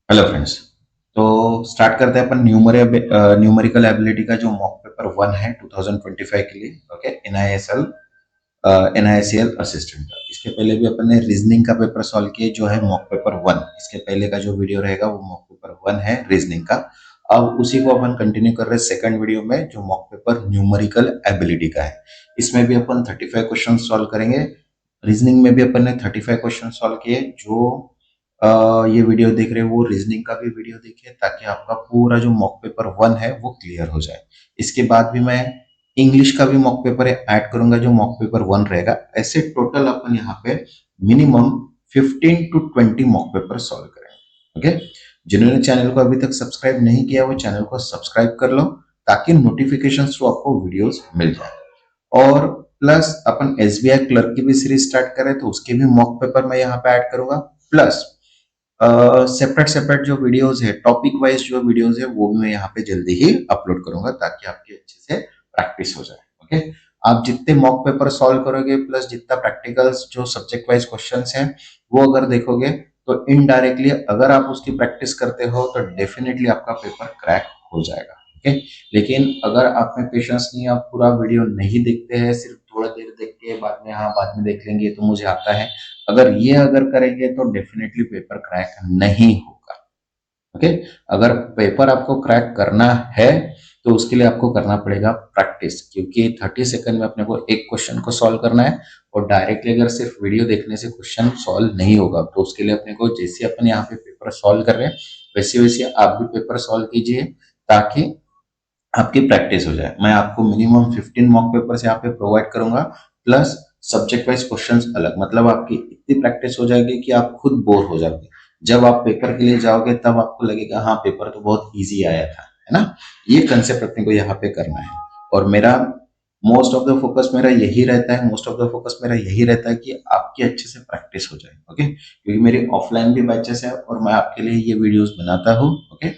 Hello friends. तो start करते हैं अपन न्यूमेरिकल एबिलिटी का जो मॉक पेपर 1 है 2025 के लिए। ओके, एनआईएसएल असिस्टेंट का। इसके पहले भी अपन ने रीजनिंग का पेपर सॉल्व किया जो है मॉक पेपर 1। इसके पहले का जो वीडियो रहेगा वो मॉक पेपर 1 है रीजनिंग का। अब उसी को अपन कंटिन्यू कर रहे हैं सेकंड वीडियो में जो मॉक पेपर न्यूमेरिकल एबिलिटी का है। इसमें भी अपन 35 क्वेश्चन सॉल्व करेंगे। रीजनिंग में भी अपन ने 35 क्वेश्चन सॉल्व किए। जो ये वीडियो देख रहे हो वो रीजनिंग का भी वीडियो देखिए ताकि आपका पूरा जो मॉक पेपर 1 है वो क्लियर हो जाए। इसके बाद भी मैं इंग्लिश का भी मॉक पेपर ऐड करूंगा जो मॉक पेपर 1 रहेगा। ऐसे टोटल अपन यहाँ पे minimum 15 to 20 mock paper solve करेंगे। ओके, जिन्होंने चैनल को अभी तक सब्सक्राइब नहीं किया वो चैनल को सब्सक्राइब कर लो ताकि नोटिफिकेशन थ्रू आपको वीडियोस मिल जाए। और प्लस अपन एसबीआई क्लर्क की भी सीरीज स्टार्ट करें तो उसके भी मॉक पेपर मैं यहाँ पे ऐड करूंगा। प्लस सेपरेट सेपरेट जो वीडियोस है टॉपिक वाइज जो वीडियोस है वो भी मैं यहाँ पे जल्दी ही अपलोड करूंगा ताकि आपकी अच्छे से प्रैक्टिस हो जाए। ओके, आप जितने मॉक पेपर सॉल्व करोगे प्लस जितना प्रैक्टिकल्स जो सब्जेक्ट वाइज क्वेश्चंस हैं वो अगर देखोगे तो इनडायरेक्टली अगर आप उसकी प्रैक्टिस करते हो तो डेफिनेटली आपका पेपर क्रैक हो जाएगा। ओके, लेकिन अगर आप में पेशेंस नहीं, आप पूरा वीडियो नहीं देखते हैं, सिर्फ थोड़ा देर देख के बाद में हाँ बाद में देख लेंगे तो मुझे आता है, अगर करेंगे तो डेफिनेटली पेपर क्रैक नहीं होगा। ओके, अगर पेपर आपको क्रैक करना है तो उसके लिए आपको करना पड़ेगा प्रैक्टिस, क्योंकि 30 सेकंड में अपने को एक क्वेश्चन को सॉल्व करना है और डायरेक्टली अगर सिर्फ वीडियो देखने से क्वेश्चन सॉल्व नहीं होगा। तो उसके लिए अपने को जैसे अपन यहाँ पे पेपर सॉल्व कर रहे हैं वैसे वैसे आप भी पेपर सॉल्व कीजिए ताकि आपकी प्रैक्टिस हो जाए। मैं आपको मिनिमम 15 मॉक पेपर्स यहाँ पे प्रोवाइड करूंगा प्लस सब्जेक्ट वाइज क्वेश्चंस अलग। मतलब आपकी इतनी प्रैक्टिस हो जाएगी कि आप खुद बोर हो जाओगे। जब आप पेपर के लिए जाओगे तब आपको लगेगा हाँ पेपर तो बहुत इजी आया था, है ना। ये कंसेप्ट अपने को यहाँ पे करना है। और मेरा मोस्ट ऑफ द फोकस मेरा यही रहता है कि आपकी अच्छे से प्रैक्टिस हो जाए। ओके, क्योंकि मेरी ऑफलाइन भी बैचेस है और मैं आपके लिए ये वीडियोस बनाता हूँ। ओके,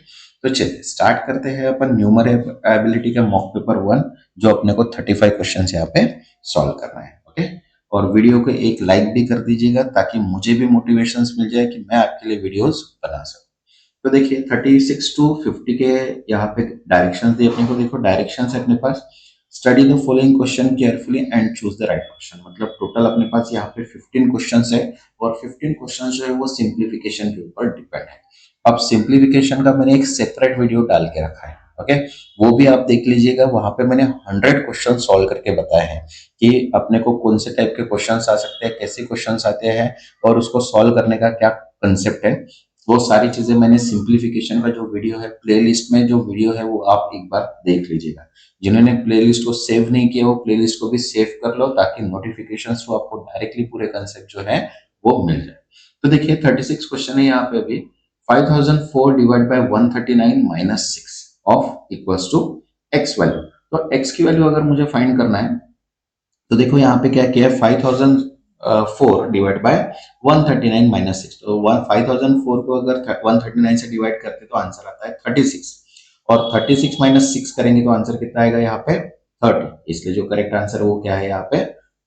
तो चलिए स्टार्ट करते हैं अपन न्यूमरेबिलिटी का मॉक पेपर 1 जो अपने को 35 क्वेश्चन यहाँ पे सॉल्व करना है। ओके, और वीडियो को एक लाइक भी कर दीजिएगा ताकि मुझे भी मोटिवेशन मिल जाए कि मैं आपके लिए वीडियोस बना सकूं। तो देखिए 36 टू 50 के यहाँ पे डायरेक्शंस दिए अपने को। देखो डायरेक्शंस है अपने पास, study the following question carefully and choose the right question. मतलब टोटल अपने पास यहाँ पे 15 क्वेश्चंस है और 15 क्वेश्चंस जो है वो सिंप्लीफिकेशन के ऊपर डिपेंड है। अब सिंप्लीफिकेशन का मैंने एक सेपरेट वीडियो डाल के रखा है। ओके, वो भी आप देख लीजिएगा। वहां पे मैंने 100 क्वेश्चन सॉल्व करके बताए हैं कि अपने को कौन से टाइप के क्वेश्चंस आ सकते हैं, कैसे क्वेश्चंस आते हैं और उसको सॉल्व करने का क्या कंसेप्ट है। वो सारी चीजें मैंने सिंप्लीफिकेशन का जो वीडियो है प्लेलिस्ट में जो वीडियो है वो आप एक बार देख लीजिएगा। जिन्होंने प्लेलिस्ट को सेव नहीं किया वो प्लेलिस्ट को भी सेव कर लो ताकि नोटिफिकेशन को आपको डायरेक्टली पूरे कंसेप्ट जो है वो मिल जाए। तो देखिए 36 क्वेश्चन है यहाँ पे अभी। 5004 divide by 139 minus 6 of equals to X value. तो एक्स की वैल्यू अगर मुझे फाइंड करना है तो देखो यहाँ पे क्या किया है, 5004 डिवाइड बाय 139 माइनस 6। तो 5004 को अगर 139 से डिवाइड करते तो आंसर आता है 36 और 36 माइनस 6 करेंगे तो आंसर कितना आएगा यहाँ पे 30। इसलिए जो करेक्ट आंसर है वो क्या है यहाँ पे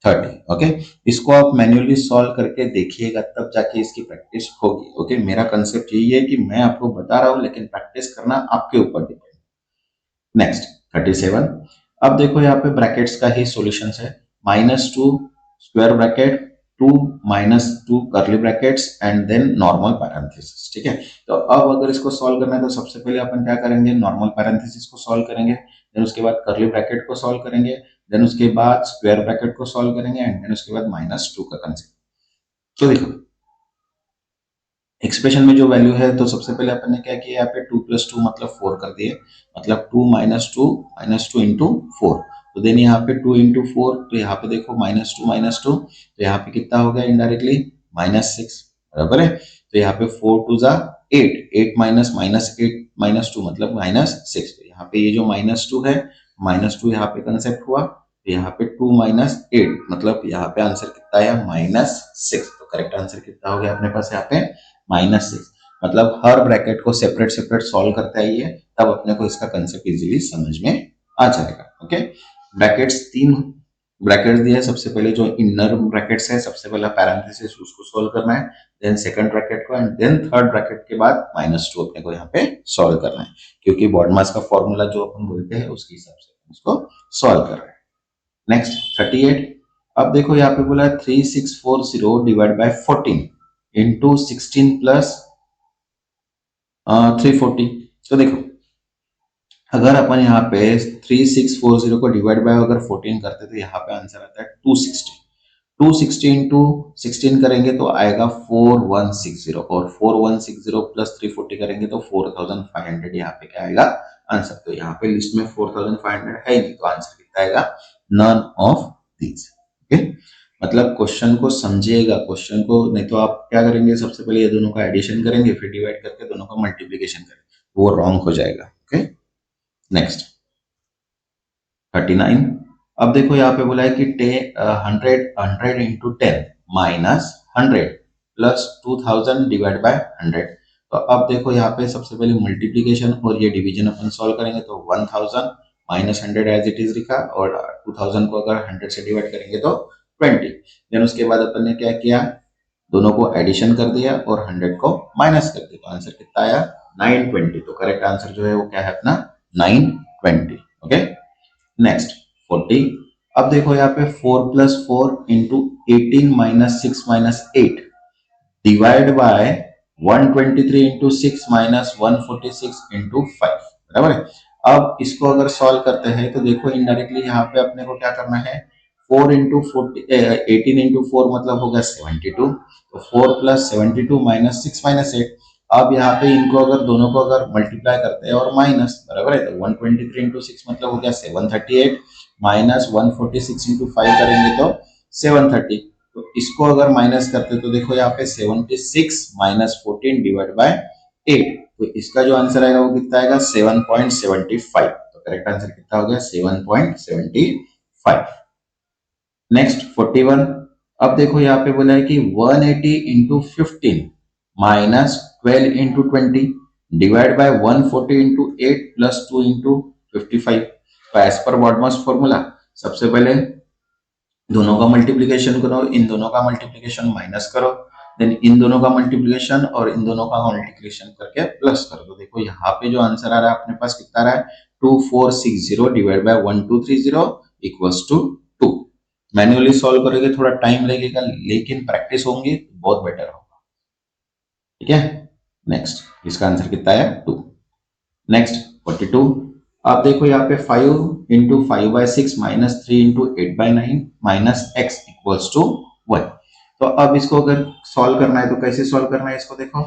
30। ओके, इसको आप मैन्युअली सॉल्व करके देखिएगा तब जाके इसकी प्रैक्टिस होगी। ओके, मेरा कंसेप्ट यही है कि मैं आपको बता रहा हूँ लेकिन प्रैक्टिस करना आपके ऊपर डिपेंड। नेक्स्ट 37। अब देखो यहाँ पे ब्रैकेट्स का ही सॉल्यूशन है। -2 square bracket 2 -2 curly brackets and then normal parenthesis. ठीक है, तो अब अगर इसको सॉल्व करना है तो सबसे पहले अपन क्या करेंगे, नॉर्मल पैरेंथेसिस को सॉल्व करेंगे, देन उसके बाद कर्ली ब्रैकेट को सॉल्व करेंगे, देन उसके बाद स्क्वायर ब्रैकेट को सॉल्व करेंगे एंड देन उसके बाद -2 का कंसेप्ट। तो देखो एक्सप्रेशन में जो वैल्यू है तो सबसे पहले अपन ने क्या किया, यहाँ पे 2 + 2 मतलब 4 कर दिए। मतलब 2 - 2 इंटू 4। तो देन यहाँ पे 2 इंटू 4 तो यहाँ पे देखो -2 तो यहाँ पे कितना हो गया इनडायरेक्टली -6। बराबर है, तो यहाँ पे 4 2 जा 8, 8 माइनस -8 -2 मतलब -6। तो यहाँ पे ये जो -2 है, -2 यहाँ पे कंसेप्ट हुआ, तो यहाँ पे 2 - 8 मतलब यहाँ पे आंसर कितना है -6। तो करेक्ट आंसर कितना हो गया अपने पास यहाँ पे -6। मतलब हर ब्रैकेट को सेपरेट सेपरेट सॉल्व करते आइए तब अपने को इसका कंसेप्ट इजीली समझ में आ जाएगा। ओके, ब्रैकेट्स 3 ब्रैकेट्स दिया है, सबसे पहले जो इनर ब्रैकेट्स है सबसे पहला पैरेंथेसिस उसको सोल्व करना है, देन सेकंड ब्रैकेट को, एंड देन थर्ड ब्रैकेट के बाद -2 अपने को यहाँ पे सॉल्व करना है, क्योंकि बॉडमास का फॉर्मूला जो अपन बोलते हैं उसके हिसाब से उसको सॉल्व कर रहे हैं। नेक्स्ट 38। अब देखो यहाँ पे बोला 3640 डिवाइड बाय 14 इंटू 16 प्लस 340। तो देखो अगर अपन यहाँ पे 3640 को डिवाइड बाय अगर 14 करते तो यहाँ पे आंसर आता है 260। 260 इंटू 16 करेंगे तो आएगा 4160, और 4160 प्लस 340 करेंगे तो 4500। यहाँ पे क्या आएगा आंसर? तो यहाँ पे लिस्ट में 4500 है नहीं, तो आंसर कितना आएगा? None of these. ओके, मतलब क्वेश्चन को समझिएगा, क्वेश्चन को नहीं तो आप क्या करेंगे, सबसे पहले ये दोनों का एडिशन करेंगे, फिर डिवाइड करके दोनों का मल्टीप्लीकेशन करेंगे, वो रॉन्ग हो जाएगा। Okay, next 39। अब देखो यहाँ पे बोला है कि 100 into 10 minus 100 plus 2000 divide by 100। तो अब देखो यहाँ पे सबसे पहले मल्टीप्लीकेशन और ये डिवीजन अपन सॉल्व करेंगे, तो 1000 माइनस 100 एज इट इज लिखा, और 2000 को अगर 100 से डिवाइड करेंगे तो 20। देन उसके बाद अपन ने क्या किया, दोनों को एडिशन कर दिया और 100 को माइनस कर दिया, तो आंसर कितना आया? 920। तो करेक्ट आंसर जो है वो क्या है अपना? 920। Okay, next 40। अब देखो यहाँ पे 4 plus 4 into 18 minus 6 minus 8 divide by 123 into 6 minus 146 into 5, बराबर है। अब इसको अगर सॉल्व करते हैं तो देखो इनडायरेक्टली यहाँ पे अपने को क्या करना है, 4 इंटू 18 इंटू 4 मतलब होगा 72, तो 4 प्लस 72 माइनस 6 माइनस 8। अब यहाँ पे इनको अगर दोनों को अगर मल्टीप्लाई करते हैं और माइनस, बराबर है, तो 123 इंटू 6 मतलब हो गया 738 माइनस 146 इंटू 5 करेंगे तो 730। तो इसको अगर माइनस करते तो देखो यहाँ पे 76 माइनस 14 डिवाइड बाय 8, तो इसका जो आंसर आएगा वो कितना आएगा? 7.75। तो करेक्ट आंसर कितना हो गया? 7.75। नेक्स्ट 41। अब देखो यहाँ पे बोला है कि 180 into 15 minus 12 into 20 divide by 140 into 8 plus 2 into 55। तो एज पर बॉडमास फॉर्मूला सबसे पहले दोनों का मल्टीप्लीकेशन करो, इन दोनों का मल्टीप्लीकेशन माइनस करो, देन इन दोनों का मल्टीप्लीकेशन और इन दोनों का मल्टीप्लीकेशन करके प्लस कर दो। देखो यहाँ पे जो आंसर आ रहा है अपने पास कितना आ रहा है? 2460 divide by 1230 equals to 2। Manually solve करोगे थोड़ा टाइम लगेगा, लेकिन प्रैक्टिस होंगी तो बहुत बेटर होगा। ठीक है, नेक्स्ट इसका आंसर कितना है? 2। नेक्स्ट 42। अब देखो यहाँ पे 5 into 5/6 minus 3 into 8/9 minus x equals to 1। तो अब इसको अगर सॉल्व करना है तो कैसे सॉल्व करना है इसको? देखो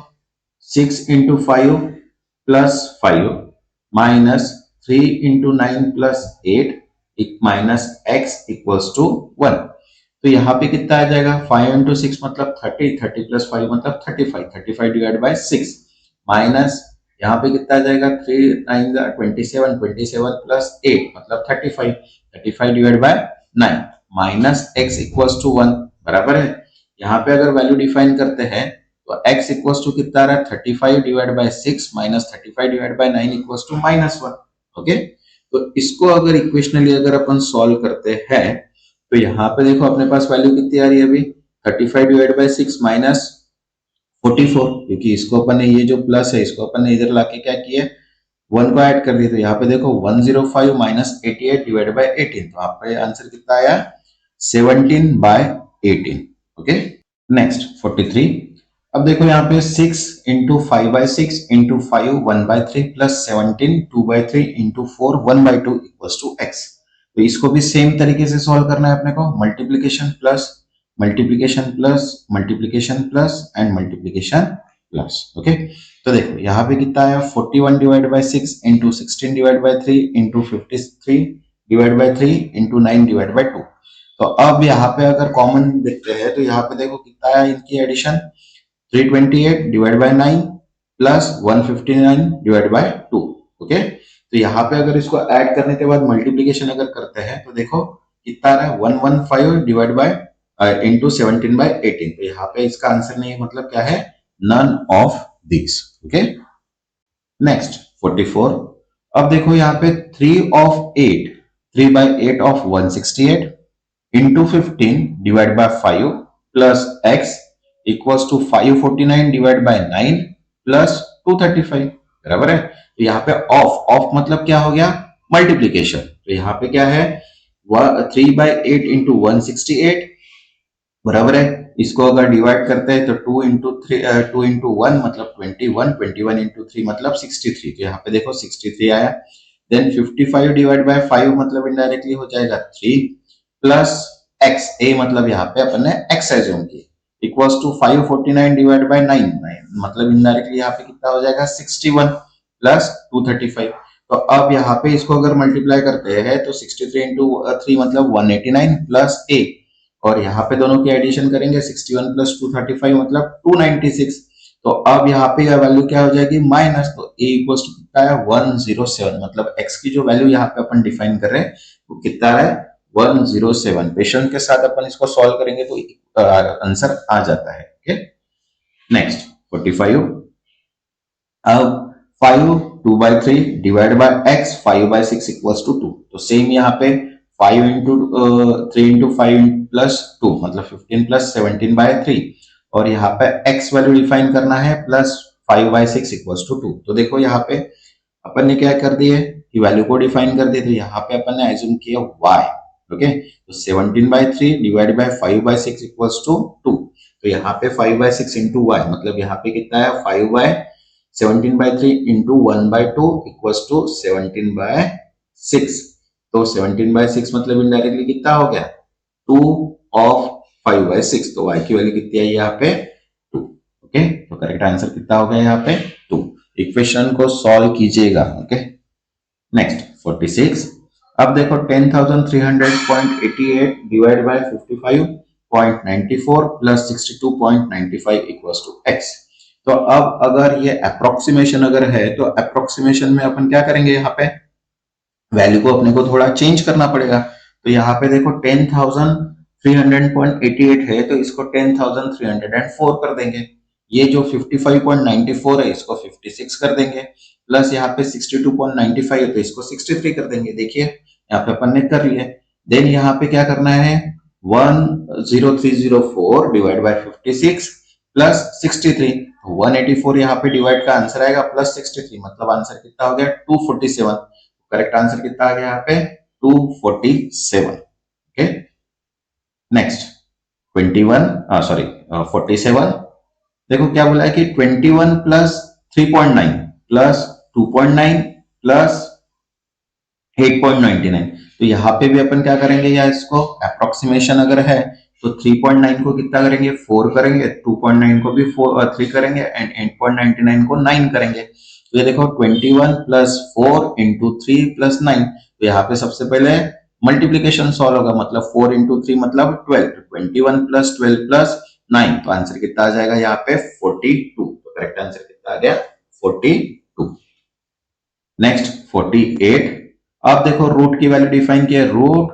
6 into 5 plus 5 minus 3 into 9 plus 8 minus x equals to 1। तो यहाँ पे कितना आ जाएगा? 5 इंटू 6 मतलब 30, 30 प्लस 5 मतलब 35, 35 डिवाइड बाय 6 माइनस यहाँ पे कितना आ जाएगा? 3 9 27, 27 प्लस 8 मतलब 35, 35 divide by 9 minus x equals to 1, बराबर है। यहाँ पे अगर वैल्यू डिफाइन करते हैं तो x इक्वल्स टू कितना आ रहा है? 35 divide by 6 minus 35 divide by 9 equals to -1। Okay, तो इसको अगर इक्वेशनली अगर अपन सॉल्व करते हैं तो यहाँ पे देखो अपने पास वैल्यू कितनी आ रही है अभी? 35 डिवाइड बाय 6 माइनस 44, क्योंकि इसको अपन ने ये जो प्लस है इसको अपन ने इधर लाके क्या किया, 1 को ऐड कर दिया, तो यहाँ पे देखो 105 माइनस 88 डिवाइड बाय 18, तो आपका आंसर कितना आया? 17/18। Okay, next 43। अब देखो यहाँ पे 6 into 5/6 into 5 1/3 plus 17 2/3 into 4 1/2 equals to x। तो इसको भी सेम तरीके से सॉल्व करना है अपने को, multiplication plus multiplication plus multiplication plus and multiplication plus. Okay, तो देखो यहाँ पे कितना आया? 41 divide by 6 into 16 divide by 3 into 53 divide by 3 into 9 divide by 2। तो अब यहाँ पे अगर कॉमन देखते हैं तो यहाँ पे देखो कितना आया इनकी addition? 328 divide by 9 plus 159 divide by 2। Okay, तो यहाँ पे अगर इसको ऐड करने के बाद मल्टीप्लीकेशन अगर करते हैं तो देखो कितना आ रहा है? 115 डिवाइड बाय इंटू 17/18। तो यहाँ पे इसका आंसर नहीं है, मतलब क्या है? None of this. Okay, next 44। अब देखो यहाँ पे 3 of 8 3/8 of 168 into 15 divide by 5 plus X equals to 549 divide by 9 plus 235, बराबर है। तो यहाँ पे ऑफ ऑफ मतलब क्या हो गया, मल्टीप्लीकेशन। तो यहाँ पे क्या है, 3/8 इंटू 168, बराबर है। इसको अगर डिवाइड करते हैं तो 2 इंटू 1 मतलब 21, 21 इंटू 3 मतलब 63। तो यहाँ पे देखो 63 आया। देन 55 डिवाइड बाय 5 मतलब इनडायरेक्टली हो जाएगा 3 प्लस एक्स, ए मतलब यहाँ पे अपन ने एक्स एज्यूम की, इक्वल्स टू 549 डिवाइड बाय 9 मतलब इनडायरेक्टली यहाँ पे कितना हो जाएगा 61 प्लस 235। तो अब यहाँ पे इसको अगर मल्टीप्लाई करते हैं तो 63 इंटू 3 मतलब 189 प्लस ए, और यहाँ पे दोनों की एडिशन करेंगे 61 प्लस 235 मतलब 296। तो अब यहाँ पे यह वैल्यू क्या हो जाएगी माइनस, तो a इक्वल्स टू कितना है 107, मतलब x की जो वैल्यू यहाँ पे अपन डिफाइन कर रहे हैं वो कितना है 107। पेशेंस के साथ अपन इसको सॉल्व करेंगे तो आंसर आ जाता है। Okay, next 45। अब 5 2/3 divide by x 5/6 equals to 2। तो सेम यहाँ पे 5 इंटू 3 इंटू 5 प्लस 2 मतलब 15 प्लस 17/3, और यहाँ पे x वैल्यू डिफाइन करना है प्लस 5/6 इक्वल्स टू 2। तो देखो यहाँ पे अपन ने क्या कर दिए कि वैल्यू को डिफाइन कर दिए, तो यहाँ पे अपन ने एज्यूम किया y। ओके, तो 17/3 डिवाइड बाय 5/6 इक्वल्स टू 2। तो यहाँ पे 5/6 इंटू y मतलब यहाँ पे कितना है 5/17/3 इंटू 1/2 इक्वल्स टू 17/6। तो 17/6 मतलब इनडायरेक्टली कितना हो गया 2 ऑफ 5/6। तो y की वैल्यू कितनी आई यहाँ पे 2। ओके, तो करेक्ट आंसर कितना हो गया यहाँ पे 2। इक्वेशन को सॉल्व कीजिएगा। Okay, next 46। अब देखो 10,300.88 divide by 55.94 plus 62.95 equals to x। तो अब अगर ये अप्रोक्सीमेशन अगर है तो अप्रोक्सीमेशन में अपन क्या करेंगे, यहाँ पे वैल्यू को अपने को थोड़ा चेंज करना पड़ेगा। तो यहाँ पे देखो 10,300.88 है तो इसको 10,304 कर देंगे। ये जो 55.94 है इसको 56 कर देंगे, प्लस यहाँ पे 62.95 है तो इसको 63 कर देंगे। देखिए यहाँ पे अपन ने कर लिया। देन यहाँ पे क्या करना है 10304 डिवाइड बाय 56 प्लस 63। 184 यहाँ पे डिवाइड का आंसर आएगा प्लस 63 मतलब आंसर कितना हो गया 247। करेक्ट आंसर कितना आ गया यहाँ पे 247। Okay, next 47। देखो क्या बोला है कि 21 प्लस 3.9 प्लस 2.9 प्लस 8.99। तो यहाँ पे भी अपन क्या करेंगे, या इसको अप्रोक्सीमेशन अगर है तो 3.9 को कितना करेंगे 4 करेंगे, 2.9 को भी 3 करेंगे एंड 8.99 को 9 करेंगे। तो ये देखो 21 प्लस 4 इंटू 3 प्लस 9। तो यहाँ पे सबसे पहले मल्टीप्लीकेशन सॉल्व होगा, मतलब 4 इंटू 3 मतलब 12, 21 प्लस 12 प्लस 9। तो आंसर कितना आ जाएगा यहाँ पे 42। तो करेक्ट आंसर कितना आ गया 42। नेक्स्ट 48। अब देखो रूट की वैल्यू डिफाइन की है, रूट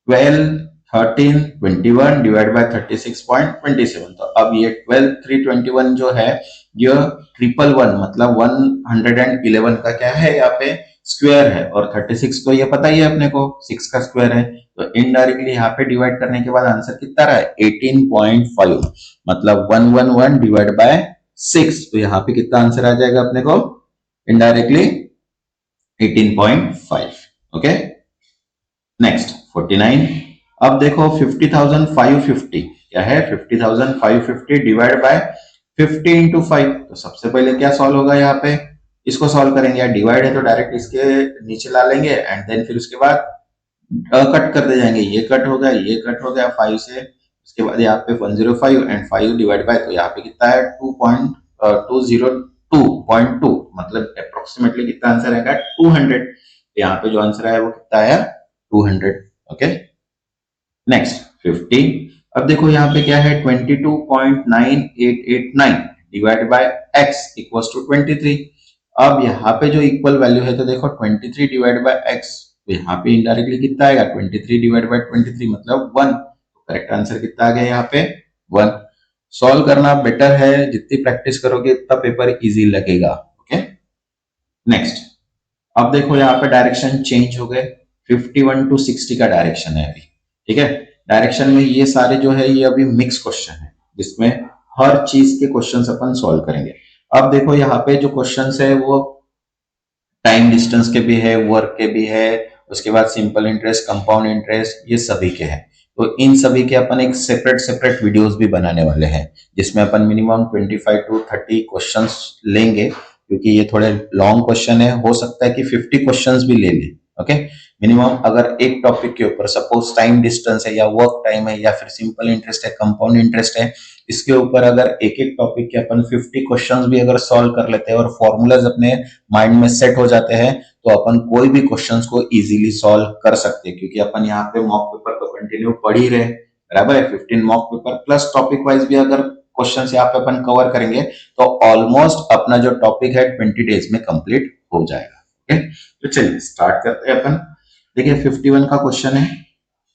12 13 21 डिवाइड बाय 36.27। तो अब ये 12 321 जो है ये 111 मतलब 111 का क्या है यहाँ पे स्क्वायर है, और 36 तो ये पता ही है अपने को 6 का स्क्वायर है। तो इनडायरेक्टली यहाँ पे डिवाइड करने के बाद आंसर कितना रहा है 18.5 मतलब 111 डिवाइड बाय 6। तो यहाँ पे कितना आंसर आ जाएगा अपने को इनडायरेक्टली 18.5। Okay, next 49। अब देखो 50,550 क्या है 50,550 डिवाइड बाय 50 इंटू 5। तो सबसे पहले क्या सॉल्व होगा, यहाँ पे इसको सॉल्व करेंगे, या डिवाइड है तो डायरेक्ट इसके नीचे ला लेंगे एंड देन फिर उसके बाद कट करते जाएंगे। ये कट हो गया, ये कट हो गया 5 से, उसके बाद यहाँ पे 105 एंड 5 डिवाइड बाय, तो यहाँ पे कितना है 2.202.2 मतलब अप्रोक्सीमेटली कितना आंसर आएगा 200। यहाँ पे जो आंसर आया वो कितना आया 200। Okay, next 50। अब देखो यहाँ पे क्या है 22.9889 divide by x equals to 23। अब यहाँ पे जो इक्वल वैल्यू है तो देखो 23 डिवाइड बाय x, तो यहाँ पे इनडायरेक्टली कितना आएगा 23 डिवाइड बाय 23 मतलब 1। करेक्ट आंसर कितना आ गया यहाँ पे 1। सॉल्व करना बेटर है, जितनी प्रैक्टिस करोगे उतना पेपर इजी लगेगा। Okay, next. अब देखो यहाँ पे डायरेक्शन चेंज हो गए, 51 टू 60 का डायरेक्शन है अभी, ठीक है। डायरेक्शन में ये सारे जो है ये अभी मिक्स क्वेश्चन है, जिसमें हर चीज के क्वेश्चंस अपन सॉल्व करेंगे। अब देखो यहाँ पे जो क्वेश्चंस है वो टाइम डिस्टेंस के भी है, वर्क के भी है, उसके बाद सिंपल इंटरेस्ट, कंपाउंड इंटरेस्ट, ये सभी के हैं। तो इन सभी के अपन एक सेपरेट सेपरेट वीडियोस भी बनाने वाले हैं, जिसमें अपन मिनिमम 25 to 30 क्वेश्चंस लेंगे, क्योंकि ये थोड़े लॉन्ग क्वेश्चन है, हो सकता है कि 50 क्वेश्चंस भी ले ले। ओके, मिनिमम अगर एक टॉपिक के ऊपर सपोज टाइम डिस्टेंस है या वर्क टाइम है या फिर सिंपल इंटरेस्ट है, कंपाउंड इंटरेस्ट है, इसके ऊपर अगर एक एक टॉपिक के अपन 50 क्वेश्चंस भी अगर सॉल्व कर लेते हैं और फॉर्मूलाज अपने माइंड में सेट हो जाते हैं, तो अपन कोई भी क्वेश्चंस को इजीली सॉल्व कर सकते हैं, क्योंकि अपन यहाँ पे मॉक पेपर तो कंटिन्यू पढ़ ही रहे, बराबर है। 15 mock paper plus topic wise भी अगर क्वेश्चंस यहाँ पे अपन कवर करेंगे तो ऑलमोस्ट अपना जो टॉपिक है 20 डेज में कंप्लीट हो जाएगा। ओके, तो चलिए स्टार्ट करते हैं अपन। देखिए 51 का क्वेश्चन है,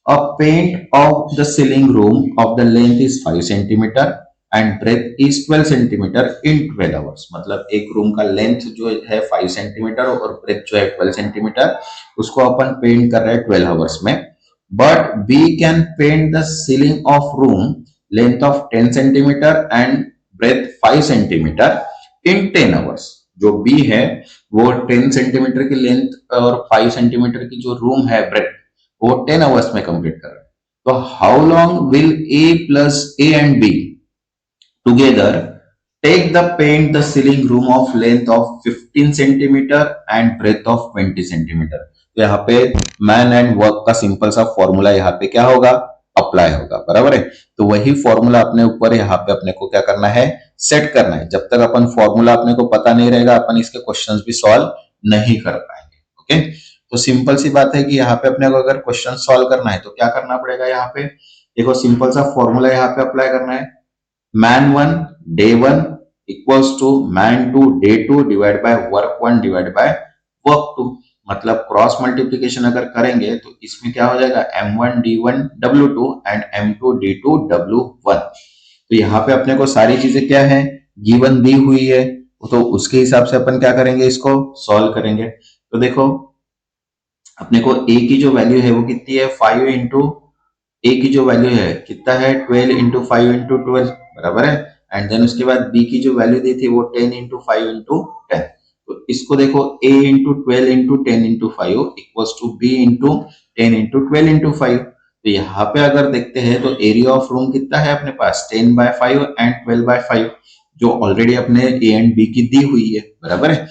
a paint of the ceiling room of the length is 5 centimeter and breadth is 12 centimeter in 12 hours। मतलब एक रूम का लेंथ जो है 5 सेंटीमीटर और ब्रेथ जो है 12 सेंटीमीटर, उसको अपन पेंट कर रहे हैं 12 आवर्स में। But we can paint the ceiling of room length of 10 centimetre and breadth 5 centimetre in 10 hours. जो बी है वो 10 सेंटीमीटर की लेंथ और 5 सेंटीमीटर की जो रूम है ब्रेथ, वो 10 आवर्स में कंप्लीट कर रहे हैं। तो how long will A plus A and B together take the paint the ceiling room of length of 15 centimetre and breadth of 20 centimetre. तो यहाँ पे मैन एंड वर्क का सिंपल सा फॉर्मूला यहाँ पे क्या होगा, अप्लाई होगा, बराबर है। तो वही फॉर्मूला अपने ऊपर यहाँ पे अपने को क्या करना है, सेट करना है। जब तक अपन फॉर्मूला अपने को पता नहीं रहेगा, अपन इसके क्वेश्चंस भी सॉल्व नहीं कर पाएंगे। ओके, तो सिंपल सी बात है कि यहाँ पे अपने को अगर क्वेश्चन सॉल्व करना है तो क्या करना पड़ेगा, यहाँ पे देखो सिंपल सा फॉर्मूला यहाँ पे अप्लाई करना है। Man 1 day 1 equals to man 2 day 2 divide by work 1 divide by work 2। मतलब क्रॉस मल्टीप्लीकेशन अगर करेंगे तो इसमें क्या हो जाएगा, m1 d1 w2 and m2 d2 w1। तो यहाँ पे अपने को सारी चीजें क्या है, गिवन दी हुई है, तो उसके हिसाब से अपन क्या करेंगे, इसको सॉल्व करेंगे। तो देखो अपने को a की जो वैल्यू है वो कितनी है, 5 इंटू ए की जो वैल्यू है कितना है, 12 इंटू 5 इंटू 12, बराबर है। एंड देन उसके बाद बी की जो वैल्यू दी थी वो 10 इंटू 5 इंटू 10। तो इसको देखो a into 12 into 10 into 5 equals to B into 10 into 12 into 5। तो यहाँ पे अगर देखते हैं तो एरिया ऑफ रूम कितना है अपने पास, 10/5 एंड 12/5, जो ऑलरेडी अपने ए एंड बी की दी हुई है, बराबर है।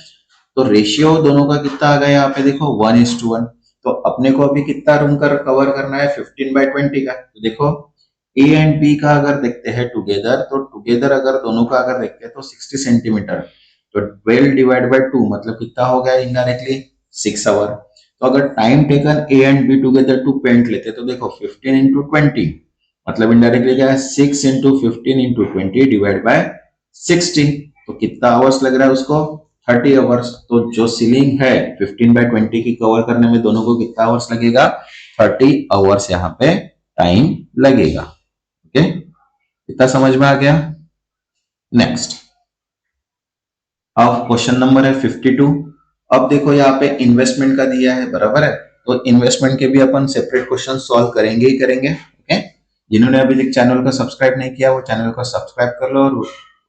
तो रेशियो दोनों का कितना आ गया यहाँ पे देखो 1:1। तो अपने को अभी कितना रूम का कवर करना है, 15/20 का। तो देखो ए एंड बी का अगर देखते हैं टुगेदर, तो टुगेदर अगर दोनों का अगर देखते हैं तो 60 सेंटीमीटर, तो 12 डिवाइड बाय 2 मतलब कितना हो गया इनडायरेक्टली 6 आवर। तो अगर time taken A and B together to paint लेते तो देखो 15 इंटू 20 मतलब इनडायरेक्टली क्या है 6 इंटू 15 इंटू 20 डिवाइड बाय 60। तो कितना आवर्स लग रहा है उसको, 30 आवर्स। तो जो सीलिंग है 15/20 की कवर करने में दोनों को कितना आवर्स लगेगा, 30 आवर्स यहाँ पे टाइम लगेगा। ओके, इतना समझ में आ गया। नेक्स्ट, अब क्वेश्चन नंबर है 52। अब देखो यहाँ पे इन्वेस्टमेंट का दिया है, बराबर है। तो इन्वेस्टमेंट के भी अपन सेपरेट क्वेश्चन सॉल्व करेंगे ही करेंगे। ओके, जिन्होंने अभी तक चैनल को सब्सक्राइब नहीं किया वो चैनल को सब्सक्राइब कर लो